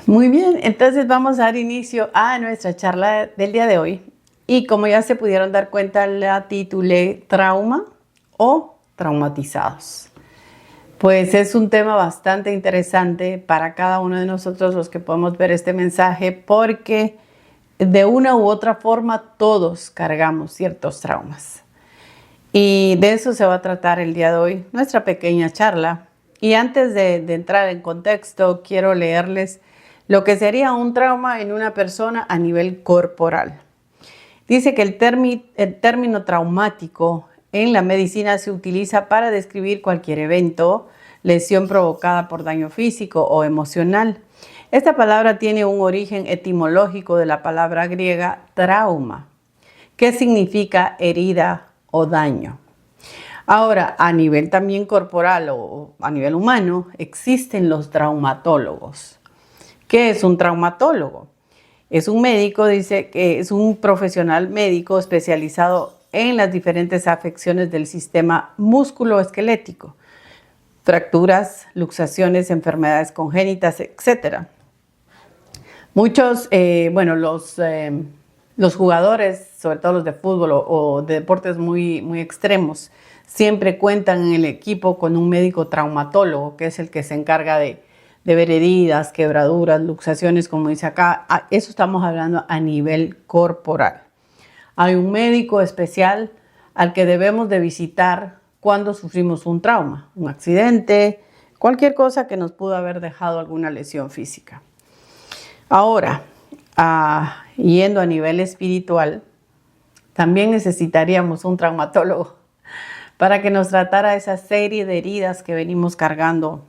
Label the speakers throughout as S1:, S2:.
S1: Muy bien, entonces vamos a dar inicio a nuestra charla del día de hoy. Y como ya se pudieron dar cuenta, la titulé Trauma o Traumatizados. Pues es un tema bastante interesante para cada uno de nosotros los que podemos ver este mensaje, porque de una u otra forma todos cargamos ciertos traumas. Y de eso se va a tratar el día de hoy, nuestra pequeña charla. Y antes de entrar en contexto, quiero leerles lo que sería un trauma en una persona a nivel corporal. Dice que el término traumático en la medicina se utiliza para describir cualquier evento, lesión provocada por daño físico o emocional. Esta palabra tiene un origen etimológico de la palabra griega trauma, que significa herida o daño. Ahora, a nivel también corporal o a nivel humano, existen los traumatólogos. ¿Qué es un traumatólogo? Es un médico, dice que es un profesional médico especializado en las diferentes afecciones del sistema músculo-esquelético, fracturas, luxaciones, enfermedades congénitas, etc. Muchos, los jugadores, sobre todo los de fútbol o de deportes muy extremos, siempre cuentan en el equipo con un médico traumatólogo, que es el que se encarga de ver heridas, quebraduras, luxaciones, como dice acá. Eso estamos hablando a nivel corporal. Hay un médico especial al que debemos de visitar cuando sufrimos un trauma, un accidente, cualquier cosa que nos pudo haber dejado alguna lesión física. Ahora, yendo a nivel espiritual, también necesitaríamos un traumatólogo para que nos tratara esa serie de heridas que venimos cargando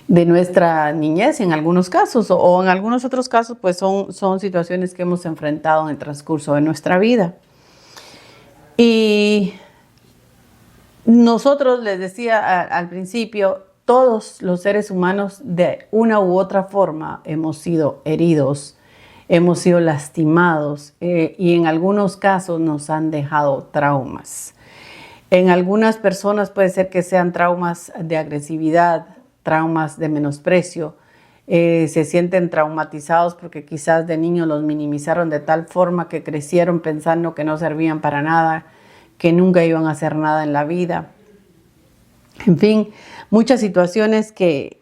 S1: de nuestra niñez en algunos casos, o en algunos otros casos pues son situaciones que hemos enfrentado en el transcurso de nuestra vida. Y nosotros, les decía al principio, todos los seres humanos de una u otra forma hemos sido heridos, hemos sido lastimados y en algunos casos nos han dejado traumas. En algunas personas puede ser que sean traumas de agresividad, traumas de menosprecio, se sienten traumatizados porque quizás de niños los minimizaron de tal forma que crecieron pensando que no servían para nada, que nunca iban a hacer nada en la vida. En fin, muchas situaciones que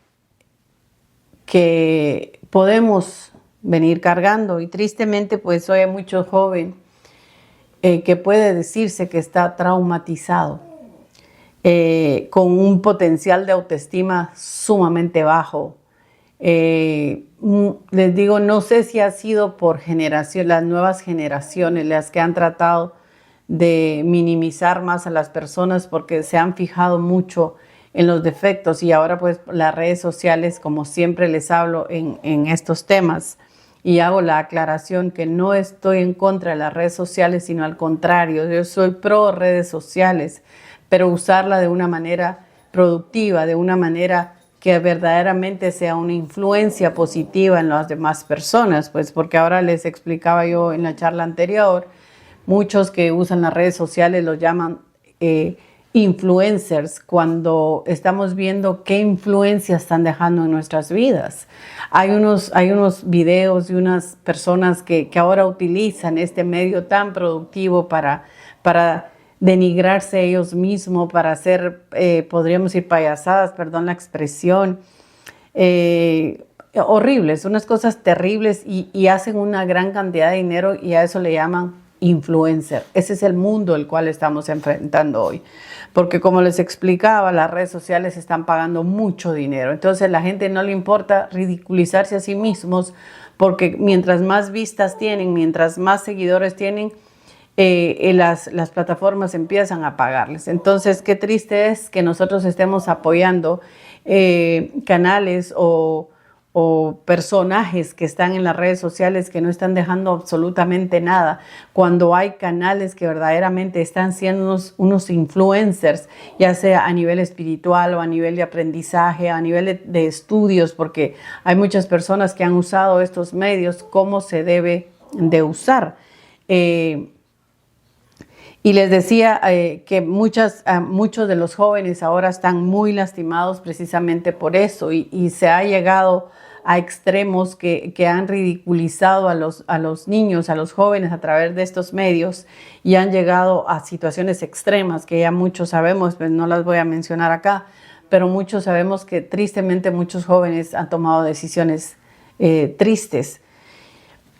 S1: podemos venir cargando, y tristemente pues hoy hay mucho joven que puede decirse que está traumatizado, con un potencial de autoestima sumamente bajo. Les digo, no sé si ha sido por las nuevas generaciones las que han tratado de minimizar más a las personas porque se han fijado mucho en los defectos, y ahora pues las redes sociales, como siempre les hablo en estos temas, y hago la aclaración que no estoy en contra de las redes sociales, sino al contrario, yo soy pro redes sociales, pero usarla de una manera productiva, de una manera que verdaderamente sea una influencia positiva en las demás personas, pues porque ahora les explicaba yo en la charla anterior, muchos que usan las redes sociales los llaman influencers, cuando estamos viendo qué influencia están dejando en nuestras vidas. Hay unos videos de unas personas que ahora utilizan este medio tan productivo para denigrarse ellos mismos, para hacer, podríamos decir, payasadas, perdón la expresión, horribles, unas cosas terribles, y hacen una gran cantidad de dinero, y a eso le llaman influencer. Ese es el mundo el cual estamos enfrentando hoy, porque como les explicaba, las redes sociales están pagando mucho dinero, entonces la gente no le importa ridiculizarse a sí mismos, porque mientras más vistas tienen, mientras más seguidores tienen, las plataformas empiezan a pagarles. Entonces, qué triste es que nosotros estemos apoyando canales o personajes que están en las redes sociales que no están dejando absolutamente nada, cuando hay canales que verdaderamente están siendo unos influencers, ya sea a nivel espiritual o a nivel de aprendizaje, a nivel de estudios, porque hay muchas personas que han usado estos medios como se debe de usar. Y les decía que muchos de los jóvenes ahora están muy lastimados precisamente por eso, y se ha llegado a extremos que han ridiculizado a los niños, a los jóvenes a través de estos medios y han llegado a situaciones extremas que ya muchos sabemos, pues no las voy a mencionar acá, pero muchos sabemos que tristemente muchos jóvenes han tomado decisiones tristes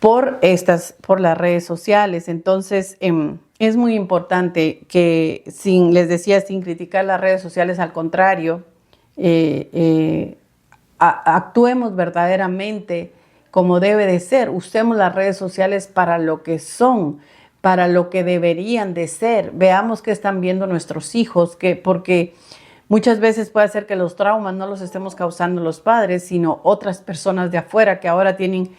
S1: por las redes sociales. Entonces, es muy importante que, les decía, sin criticar las redes sociales, al contrario, actuemos verdaderamente como debe de ser. Usemos las redes sociales para lo que son, para lo que deberían de ser. Veamos qué están viendo nuestros hijos, porque muchas veces puede ser que los traumas no los estemos causando los padres, sino otras personas de afuera que ahora tienen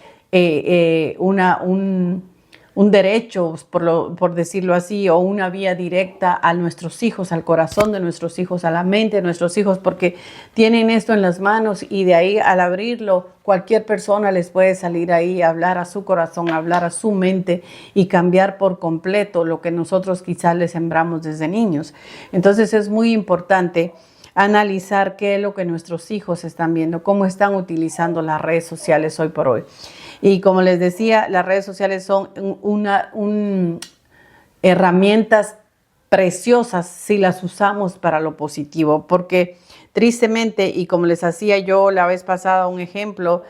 S1: un derecho, por decirlo así, o una vía directa a nuestros hijos, al corazón de nuestros hijos, a la mente de nuestros hijos, porque tienen esto en las manos y de ahí, al abrirlo, cualquier persona les puede salir ahí, hablar a su corazón, hablar a su mente y cambiar por completo lo que nosotros quizás les sembramos desde niños. Entonces es muy importante analizar qué es lo que nuestros hijos están viendo, cómo están utilizando las redes sociales hoy por hoy. Y como les decía, las redes sociales son herramientas preciosas si las usamos para lo positivo, porque tristemente, y como les hacía yo la vez pasada un ejemplo,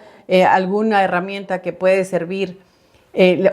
S1: alguna herramienta que puede servir,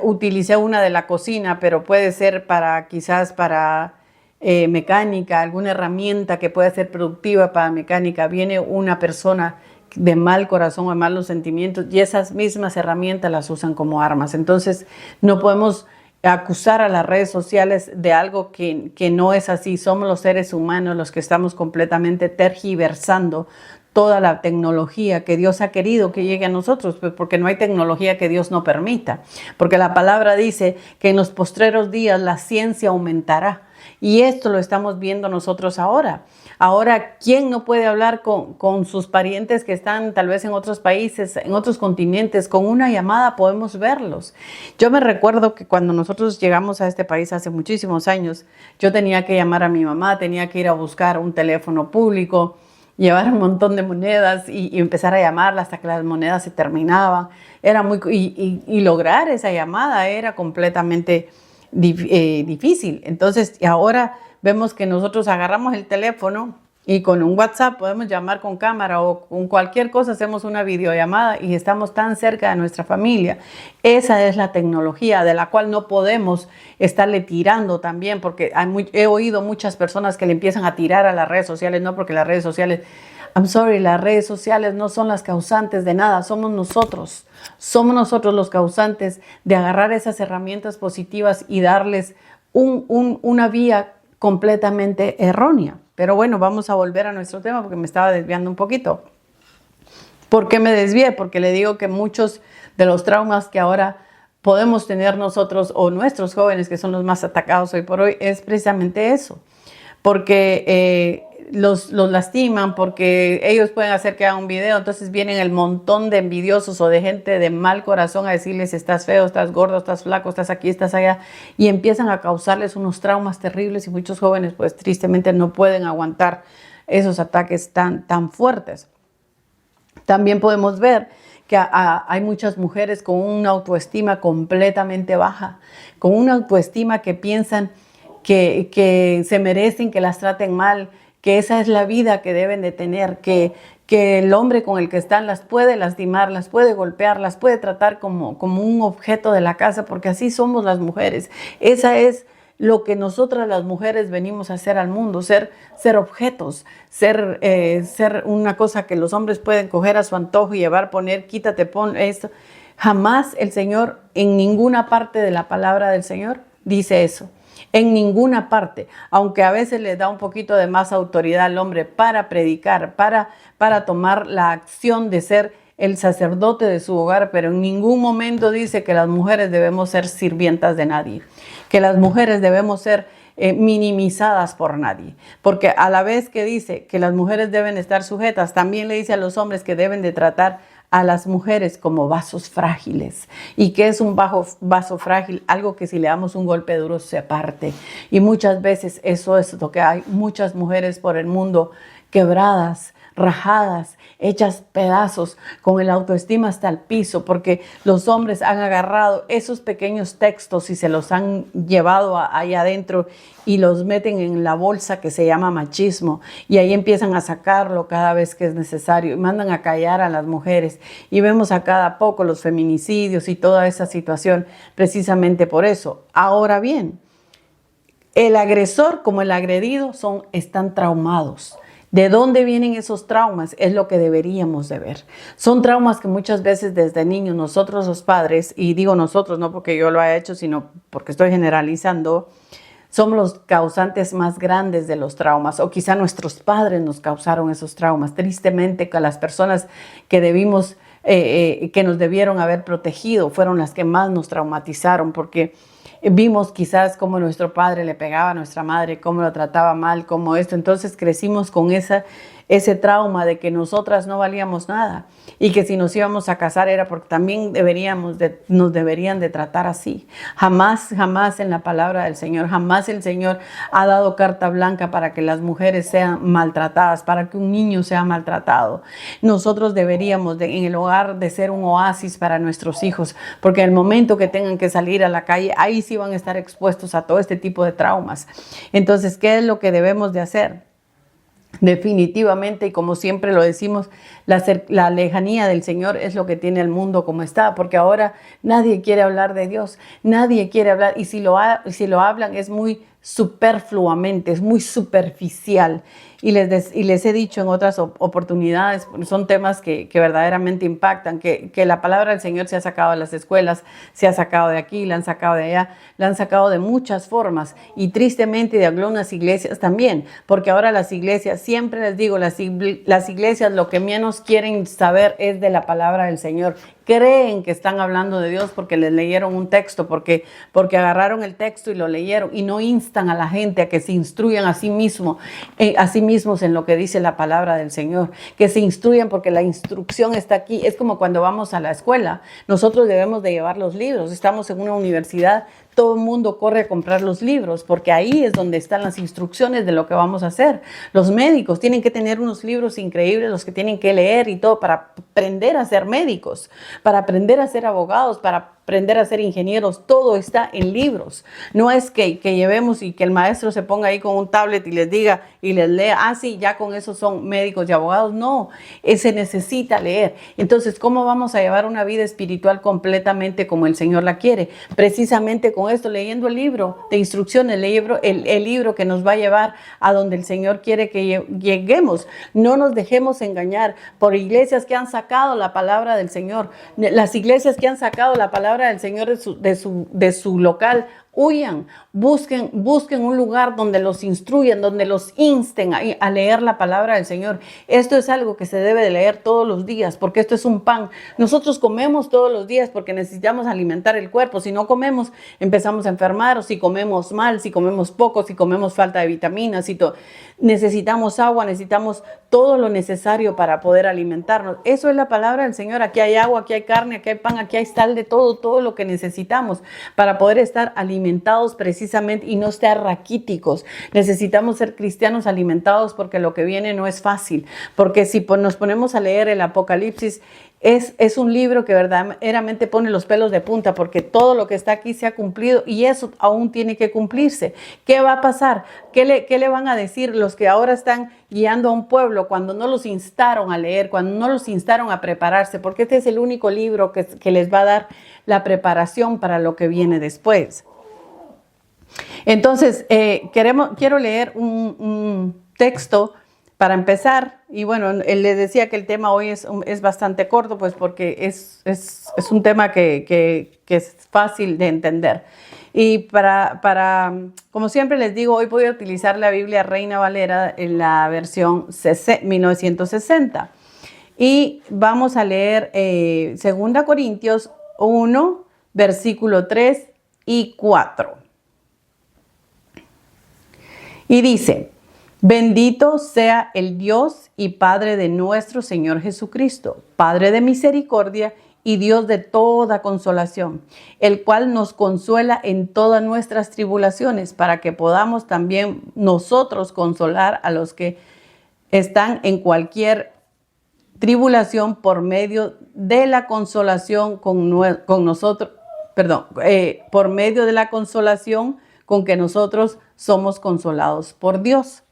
S1: utilicé una de la cocina, pero puede ser quizás para mecánica, alguna herramienta que pueda ser productiva para mecánica. Viene una persona de mal corazón o malos sentimientos y esas mismas herramientas las usan como armas. Entonces no podemos acusar a las redes sociales de algo que no es así. Somos los seres humanos los que estamos completamente tergiversando toda la tecnología que Dios ha querido que llegue a nosotros, pues porque no hay tecnología que Dios no permita, porque la palabra dice que en los postreros días la ciencia aumentará. Y esto lo estamos viendo nosotros ahora. Ahora, ¿quién no puede hablar con sus parientes que están tal vez en otros países, en otros continentes? Con una llamada podemos verlos. Yo me recuerdo que cuando nosotros llegamos a este país hace muchísimos años, yo tenía que llamar a mi mamá, tenía que ir a buscar un teléfono público, llevar un montón de monedas y empezar a llamarla hasta que las monedas se terminaban. Y lograr esa llamada era completamente difícil. Entonces, ahora vemos que nosotros agarramos el teléfono y con un WhatsApp podemos llamar con cámara o con cualquier cosa, hacemos una videollamada y estamos tan cerca de nuestra familia. Esa es la tecnología de la cual no podemos estarle tirando también, porque he oído muchas personas que le empiezan a tirar a las redes sociales, no, porque las redes sociales, las redes sociales no son las causantes de nada, somos nosotros los causantes de agarrar esas herramientas positivas y darles una vía completamente errónea. Pero bueno, vamos a volver a nuestro tema porque me estaba desviando un poquito. ¿Por qué me desvié? Porque le digo que muchos de los traumas que ahora podemos tener nosotros o nuestros jóvenes, que son los más atacados hoy por hoy, es precisamente eso. Porque los lastiman, porque ellos pueden hacer que hagan un video, entonces vienen el montón de envidiosos o de gente de mal corazón a decirles estás feo, estás gordo, estás flaco, estás aquí, estás allá, y empiezan a causarles unos traumas terribles y muchos jóvenes pues tristemente no pueden aguantar esos ataques tan fuertes. También podemos ver que hay muchas mujeres con una autoestima completamente baja, con una autoestima que piensan que se merecen que las traten mal, que esa es la vida que deben de tener, que el hombre con el que están las puede lastimar, las puede golpear, las puede tratar como un objeto de la casa, porque así somos las mujeres. Esa es lo que nosotras las mujeres venimos a hacer al mundo, ser objetos, ser una cosa que los hombres pueden coger a su antojo y llevar, poner, quítate, pon esto. Jamás el Señor, en ninguna parte de la palabra del Señor, dice eso. En ninguna parte, aunque a veces le da un poquito de más autoridad al hombre para predicar, para tomar la acción de ser el sacerdote de su hogar, pero en ningún momento dice que las mujeres debemos ser sirvientas de nadie, que las mujeres debemos ser minimizadas por nadie, porque a la vez que dice que las mujeres deben estar sujetas, también le dice a los hombres que deben de tratar a las mujeres como vasos frágiles. ¿Y qué es un vaso frágil? Algo que si le damos un golpe duro se parte. Y muchas veces eso es lo que hay. Muchas mujeres por el mundo quebradas, rajadas, hechas pedazos, con el autoestima hasta el piso, porque los hombres han agarrado esos pequeños textos y se los han llevado ahí adentro y los meten en la bolsa que se llama machismo, y ahí empiezan a sacarlo cada vez que es necesario y mandan a callar a las mujeres, y vemos a cada poco los feminicidios y toda esa situación precisamente por eso. Ahora bien, el agresor como el agredido están traumados. ¿De dónde vienen esos traumas? Es lo que deberíamos de ver. Son traumas que muchas veces desde niños nosotros los padres, y digo nosotros no porque yo lo haya hecho, sino porque estoy generalizando, somos los causantes más grandes de los traumas, o quizá nuestros padres nos causaron esos traumas. Tristemente, que las personas que que nos debieron haber protegido fueron las que más nos traumatizaron, porque vimos quizás cómo nuestro padre le pegaba a nuestra madre, cómo lo trataba mal, cómo esto. Entonces crecimos con ese trauma de que nosotras no valíamos nada y que si nos íbamos a casar era porque también nos deberían de tratar así. Jamás, jamás en la palabra del Señor, jamás el Señor ha dado carta blanca para que las mujeres sean maltratadas, para que un niño sea maltratado. Nosotros deberíamos en el hogar de ser un oasis para nuestros hijos, porque en el momento que tengan que salir a la calle, ahí sí van a estar expuestos a todo este tipo de traumas. Entonces, ¿qué es lo que debemos de hacer? Definitivamente, y como siempre lo decimos, la lejanía del Señor es lo que tiene el mundo como está, porque ahora nadie quiere hablar de Dios, nadie quiere hablar, y si lo hablan es muy superfluamente, es muy superficial. Y les he dicho en otras oportunidades, son temas que verdaderamente impactan, que la palabra del Señor se ha sacado de las escuelas, se ha sacado de aquí, la han sacado de allá, la han sacado de muchas formas, y tristemente de algunas iglesias también, porque ahora las iglesias, siempre les digo, las iglesias lo que menos quieren saber es de la palabra del Señor. Creen que están hablando de Dios porque les leyeron un texto, porque agarraron el texto y lo leyeron, y no instan a la gente a que se instruyan a sí mismos en lo que dice la palabra del Señor, que se instruyan, porque la instrucción está aquí. Es como cuando vamos a la escuela, nosotros debemos de llevar los libros. Estamos en una universidad, todo el mundo corre a comprar los libros, porque ahí es donde están las instrucciones de lo que vamos a hacer. Los médicos tienen que tener unos libros increíbles, los que tienen que leer y todo, para aprender a ser médicos, para aprender a ser abogados, para aprender a ser ingenieros. Todo está en libros. No es que llevemos y que el maestro se ponga ahí con un tablet y les diga y les lea, sí, ya con eso son médicos y abogados. No, se necesita leer. Entonces, ¿cómo vamos a llevar una vida espiritual completamente como el Señor la quiere? Precisamente con esto, leyendo el libro de instrucciones, el libro que nos va a llevar a donde el Señor quiere que lleguemos. No nos dejemos engañar por iglesias que han sacado la palabra del Señor. Las iglesias que han sacado la palabra del Señor de su local, huyan, busquen un lugar donde los instruyan, donde los insten a leer la palabra del Señor. Esto es algo que se debe de leer todos los días, porque esto es un pan. Nosotros comemos todos los días porque necesitamos alimentar el cuerpo. Si no comemos, empezamos a enfermar, o si comemos mal, si comemos poco, si comemos falta de vitaminas, necesitamos agua, necesitamos todo lo necesario para poder alimentarnos. Eso es la palabra del Señor. Aquí hay agua, aquí hay carne, aquí hay pan, aquí hay sal, de todo lo que necesitamos para poder estar alimentados precisamente y no estar raquíticos. Necesitamos ser cristianos alimentados, porque lo que viene no es fácil. Porque si nos ponemos a leer el Apocalipsis, es un libro que verdaderamente pone los pelos de punta, porque todo lo que está aquí se ha cumplido y eso aún tiene que cumplirse. ¿Qué va a pasar? ¿Qué le van a decir los que ahora están guiando a un pueblo cuando no los instaron a leer, cuando no los instaron a prepararse? Porque este es el único libro que les va a dar la preparación para lo que viene después. Entonces, quiero leer un texto para empezar. Y bueno, les decía que el tema hoy es bastante corto, pues porque es un tema que es fácil de entender. Y como siempre les digo, hoy voy a utilizar la Biblia Reina Valera en la versión 1960. Y vamos a leer 2 Corintios 1, versículo 3 y 4. Y dice: bendito sea el Dios y Padre de nuestro Señor Jesucristo, Padre de misericordia y Dios de toda consolación, el cual nos consuela en todas nuestras tribulaciones, para que podamos también nosotros consolar a los que están en cualquier tribulación por medio de la consolación con nosotros, por medio de la consolación con que nosotros somos consolados por Dios.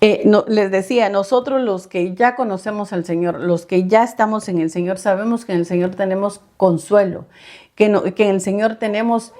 S1: Les decía, nosotros los que ya conocemos al Señor, los que ya estamos en el Señor, sabemos que en el Señor tenemos consuelo, que en el Señor tenemos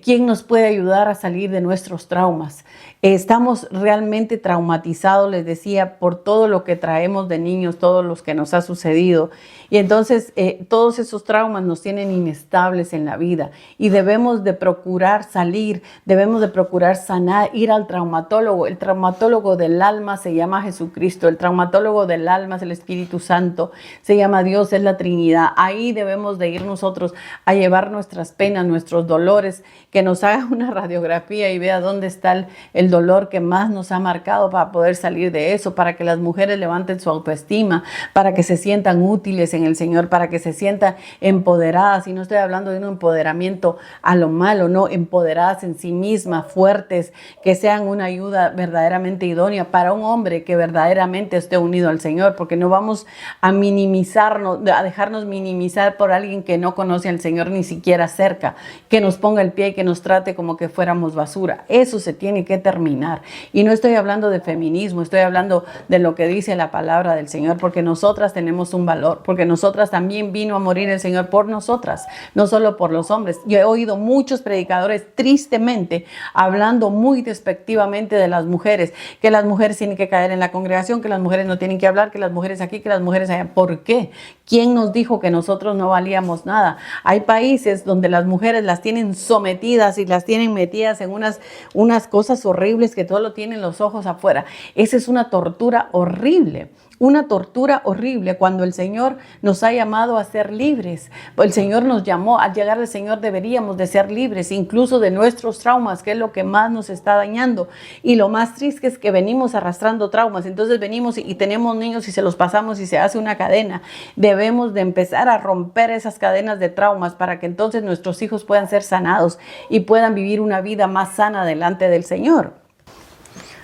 S1: quien nos puede ayudar a salir de nuestros traumas. Estamos realmente traumatizados, les decía, por todo lo que traemos de niños, todo lo que nos ha sucedido. Y entonces todos esos traumas nos tienen inestables en la vida y debemos de procurar salir, debemos de procurar sanar, ir al traumatólogo. El traumatólogo del alma se llama Jesucristo, el traumatólogo del alma es el Espíritu Santo, se llama Dios, es la Trinidad. Ahí debemos de ir nosotros a llevar nuestras penas, nuestros dolores, que nos haga una radiografía y vea dónde está el dolor que más nos ha marcado para poder salir de eso, para que las mujeres levanten su autoestima, para que se sientan útiles en el Señor, para que se sientan empoderadas. Y no estoy hablando de un empoderamiento a lo malo, no, empoderadas en sí mismas, fuertes, que sean una ayuda verdaderamente idónea para un hombre que verdaderamente esté unido al Señor, porque no vamos a minimizarnos, a dejarnos minimizar por alguien que no conoce al Señor ni siquiera cerca, que nos ponga el pie y que nos trate como que fuéramos basura. Eso se tiene que terminar. Y no estoy hablando de feminismo, estoy hablando de lo que dice la palabra del Señor, porque nosotras tenemos un valor, porque nosotras también vino a morir el Señor por nosotras, no solo por los hombres. Yo he oído muchos predicadores tristemente hablando muy despectivamente de las mujeres, que las mujeres tienen que caer en la congregación, que las mujeres no tienen que hablar, que las mujeres aquí, que las mujeres allá. ¿Por qué? ¿Quién nos dijo que nosotros no valíamos nada? Hay países donde las mujeres las tienen sometidas y las tienen metidas en unas cosas horribles que todo lo tienen los ojos afuera. Esa es una tortura horrible. Una tortura horrible cuando el Señor nos ha llamado a ser libres. El Señor nos llamó, al llegar al Señor deberíamos de ser libres, incluso de nuestros traumas, que es lo que más nos está dañando. Y lo más triste es que venimos arrastrando traumas. Entonces venimos y tenemos niños y se los pasamos y se hace una cadena. Debemos de empezar a romper esas cadenas de traumas para que entonces nuestros hijos puedan ser sanados y puedan vivir una vida más sana delante del Señor.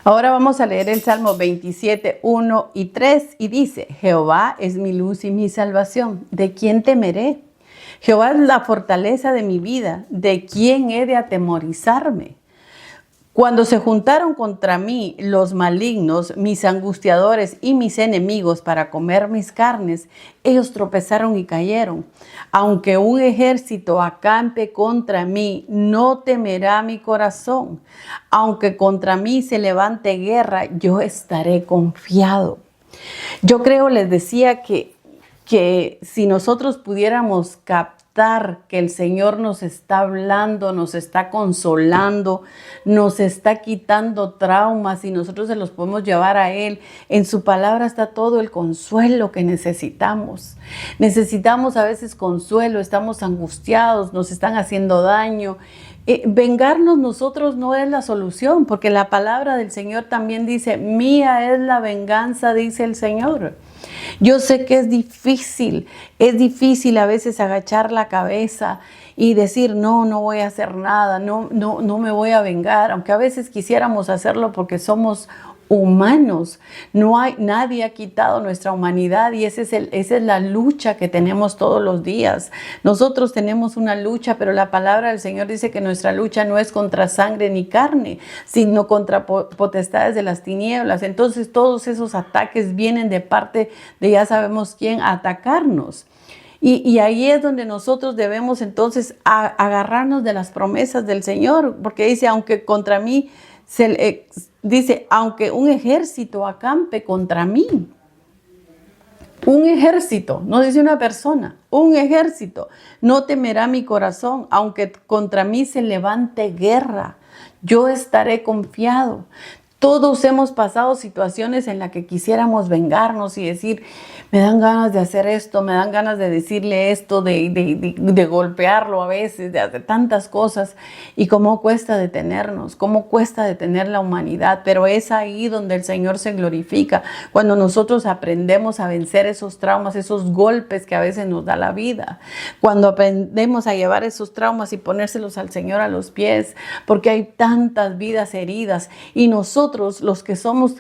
S1: Ahora vamos a leer el Salmo 27, 1 y 3 y dice: Jehová es mi luz y mi salvación, ¿de quién temeré? Jehová es la fortaleza de mi vida, ¿de quién he de atemorizarme? Cuando se juntaron contra mí los malignos, mis angustiadores y mis enemigos para comer mis carnes, ellos tropezaron y cayeron. Aunque un ejército acampe contra mí, no temerá mi corazón. Aunque contra mí se levante guerra, yo estaré confiado. Yo creo, les decía que si nosotros pudiéramos captar que el Señor nos está hablando, nos está consolando, nos está quitando traumas y nosotros se los podemos llevar a Él. En su palabra está todo el consuelo que necesitamos. Necesitamos a veces consuelo, estamos angustiados, nos están haciendo daño. Vengarnos nosotros no es la solución, porque la palabra del Señor también dice: mía es la venganza, dice el Señor. Yo sé que es difícil a veces agachar la cabeza y decir: no voy a hacer nada, no me voy a vengar, aunque a veces quisiéramos hacerlo porque somos humanos. Nadie ha quitado nuestra humanidad y esa es la lucha que tenemos todos los días. Nosotros tenemos una lucha, pero la palabra del Señor dice que nuestra lucha no es contra sangre ni carne, sino contra potestades de las tinieblas. Entonces todos esos ataques vienen de parte de ya sabemos quién a atacarnos. Y ahí es donde nosotros debemos entonces agarrarnos de las promesas del Señor, porque dice: aunque contra mí aunque un ejército acampe contra mí. Un ejército, no dice una persona, un ejército. No temerá mi corazón, aunque contra mí se levante guerra. Yo estaré confiado. Todos hemos pasado situaciones en las que quisiéramos vengarnos y decir: me dan ganas de hacer esto, me dan ganas de decirle esto, de golpearlo a veces, de hacer tantas cosas. Y cómo cuesta detenernos, cómo cuesta detener la humanidad. Pero es ahí donde el Señor se glorifica, cuando nosotros aprendemos a vencer esos traumas, esos golpes que a veces nos da la vida. Cuando aprendemos a llevar esos traumas y ponérselos al Señor a los pies, porque hay tantas vidas heridas y nosotros nosotros, los que somos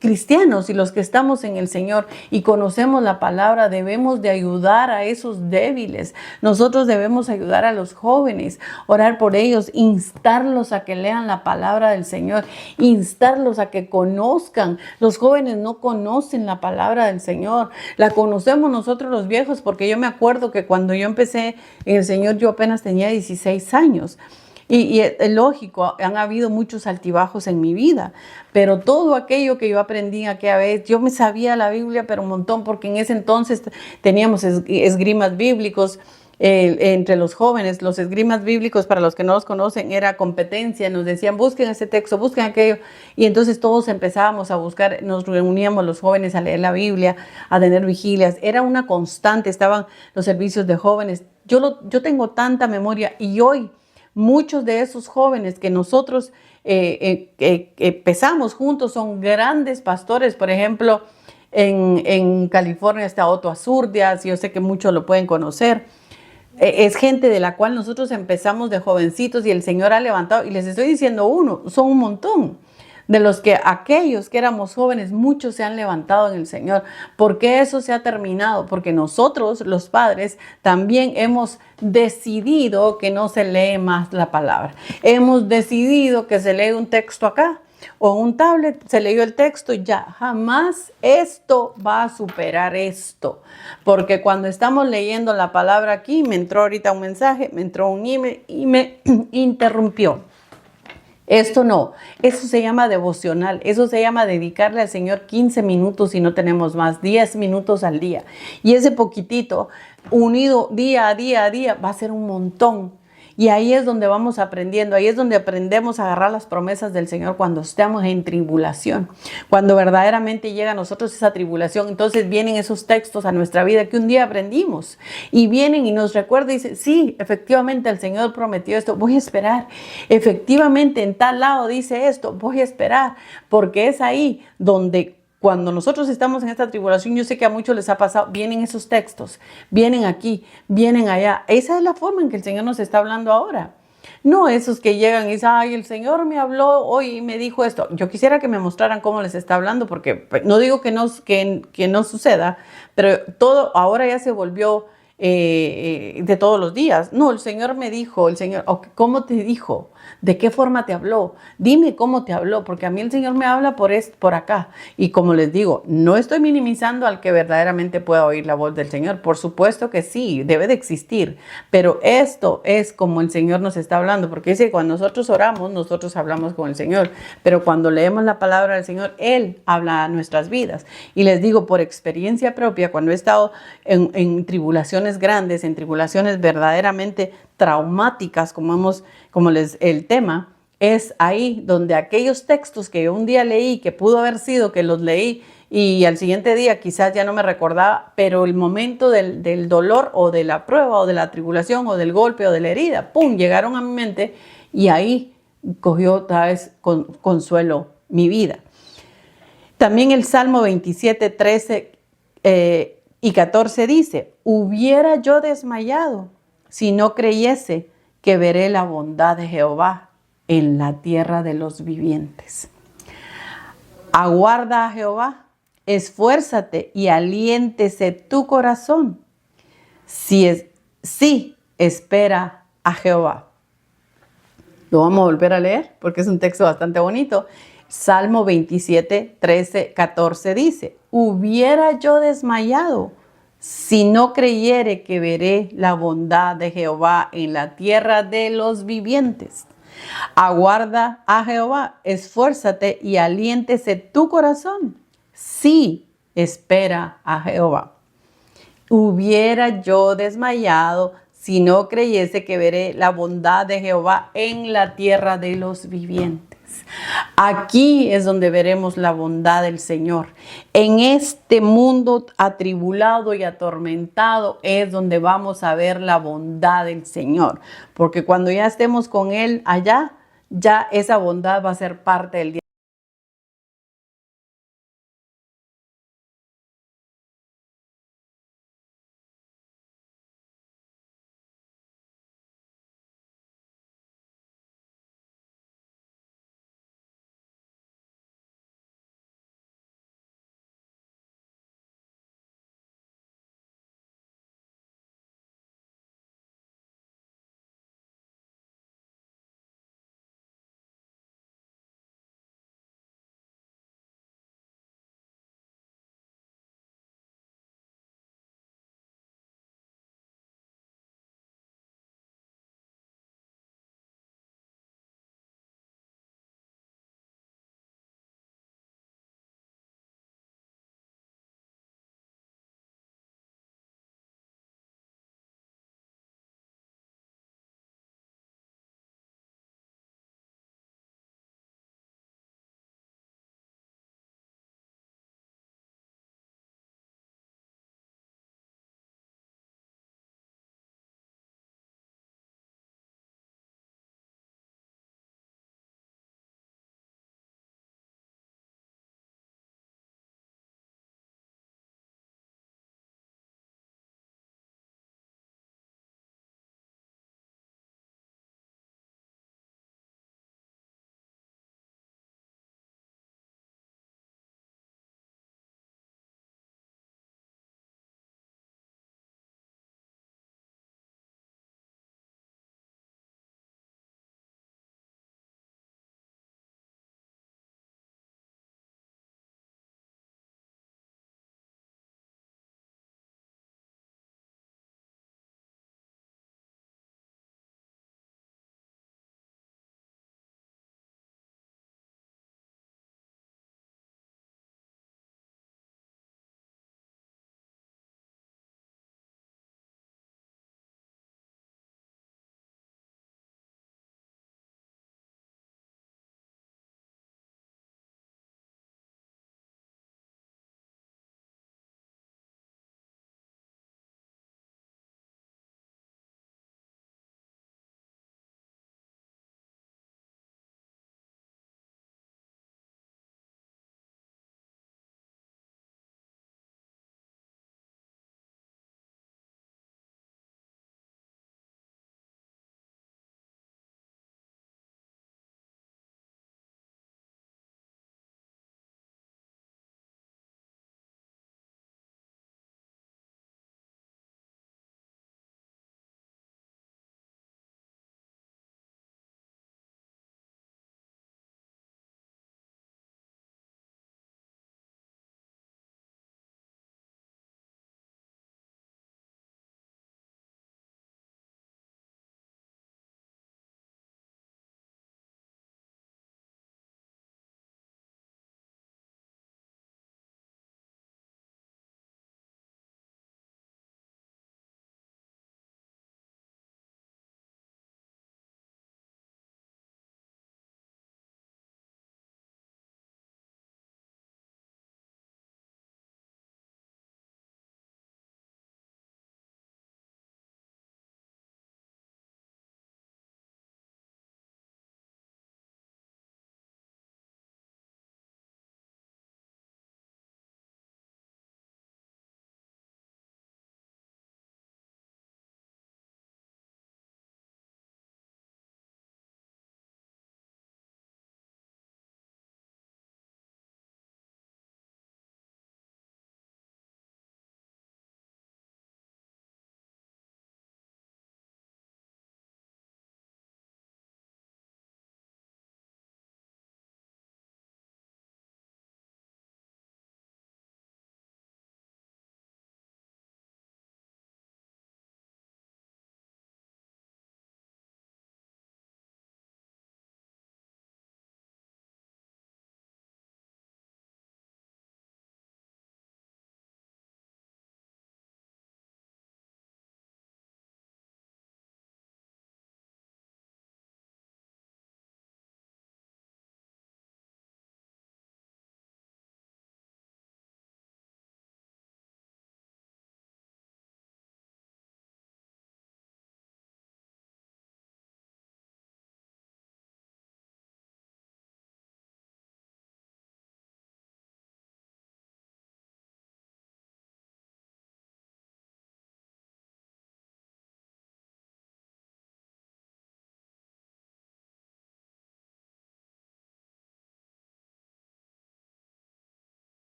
S1: cristianos y los que estamos en el Señor y conocemos la palabra, debemos de ayudar a esos débiles. Nosotros debemos ayudar a los jóvenes, orar por ellos, instarlos a que lean la palabra del Señor, instarlos a que conozcan. Los jóvenes no conocen la palabra del Señor, la conocemos nosotros los viejos, porque yo me acuerdo que cuando yo empecé en el Señor, yo apenas tenía 16 años. Y es lógico, han habido muchos altibajos en mi vida, pero todo aquello que yo aprendí aquella vez, yo me sabía la Biblia, pero un montón, porque en ese entonces teníamos esgrimas bíblicos entre los jóvenes. Los esgrimas bíblicos, para los que no los conocen, era competencia. Nos decían, busquen ese texto, busquen aquello. Y entonces todos empezábamos a buscar, nos reuníamos los jóvenes a leer la Biblia, a tener vigilias. Era una constante, estaban los servicios de jóvenes. Yo tengo tanta memoria y hoy muchos de esos jóvenes que nosotros empezamos juntos son grandes pastores. Por ejemplo, en California está Otto Azurdias, yo sé que muchos lo pueden conocer. Es gente de la cual nosotros empezamos de jovencitos y el Señor ha levantado, y les estoy diciendo uno, son un montón. De los que aquellos que éramos jóvenes, muchos se han levantado en el Señor. ¿Por qué eso se ha terminado? Porque nosotros, los padres, también hemos decidido que no se lee más la palabra. Hemos decidido que se lee un texto acá o un tablet, se leyó el texto y ya. Jamás esto va a superar esto. Porque cuando estamos leyendo la palabra aquí, me entró ahorita un mensaje, me entró un email y me interrumpió. Esto no, eso se llama devocional, eso se llama dedicarle al Señor 15 minutos y no tenemos más, 10 minutos al día. Y ese poquitito, unido día a día, va a ser un montón. Y ahí es donde vamos aprendiendo, ahí es donde aprendemos a agarrar las promesas del Señor cuando estamos en tribulación. Cuando verdaderamente llega a nosotros esa tribulación, entonces vienen esos textos a nuestra vida que un día aprendimos. Y vienen y nos recuerdan y dicen, sí, efectivamente el Señor prometió esto, voy a esperar. Efectivamente en tal lado dice esto, voy a esperar. Porque es ahí donde cuando nosotros estamos en esta tribulación, yo sé que a muchos les ha pasado, vienen esos textos, vienen aquí, vienen allá. Esa es la forma en que el Señor nos está hablando ahora. No esos que llegan y dicen, ay, el Señor me habló hoy y me dijo esto. Yo quisiera que me mostraran cómo les está hablando, porque no digo que no suceda, pero todo ahora ya se volvió de todos los días. No, el Señor me dijo, el Señor, ¿cómo te dijo? ¿De qué forma te habló? Dime cómo te habló, porque a mí el Señor me habla por acá. Y como les digo, no estoy minimizando al que verdaderamente pueda oír la voz del Señor. Por supuesto que sí, debe de existir. Pero esto es como el Señor nos está hablando, porque dice que cuando nosotros oramos, nosotros hablamos con el Señor. Pero cuando leemos la palabra del Señor, Él habla a nuestras vidas. Y les digo, por experiencia propia, cuando he estado en tribulaciones grandes, en tribulaciones verdaderamente traumáticas, el tema, es ahí donde aquellos textos que yo un día leí, que pudo haber sido que los leí y al siguiente día quizás ya no me recordaba, pero el momento del dolor o de la prueba o de la tribulación o del golpe o de la herida, ¡pum!, llegaron a mi mente y ahí cogió otra vez consuelo mi vida. También el Salmo 27, 13 y 14 dice, hubiera yo desmayado si no creyese que veré la bondad de Jehová en la tierra de los vivientes. Aguarda a Jehová, esfuérzate y aliéntese tu corazón. Sí, espera a Jehová. Lo vamos a volver a leer porque es un texto bastante bonito. Salmo 27, 13, 14 dice, hubiera yo desmayado si no creyere que veré la bondad de Jehová en la tierra de los vivientes. Aguarda a Jehová, esfuérzate y aliéntese tu corazón. Sí, espera a Jehová. Hubiera yo desmayado si no creyese que veré la bondad de Jehová en la tierra de los vivientes. Aquí es donde veremos la bondad del Señor. En este mundo atribulado y atormentado es donde vamos a ver la bondad del Señor. Porque cuando ya estemos con Él allá, ya esa bondad va a ser parte del día.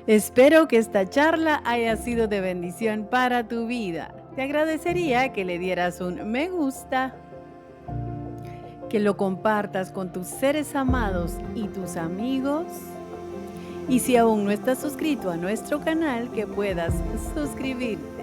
S1: Espero que esta charla haya sido de bendición para tu vida. Te agradecería que le dieras un me gusta, que lo compartas con tus seres amados y tus amigos. Y si aún no estás suscrito a nuestro canal, que puedas suscribirte.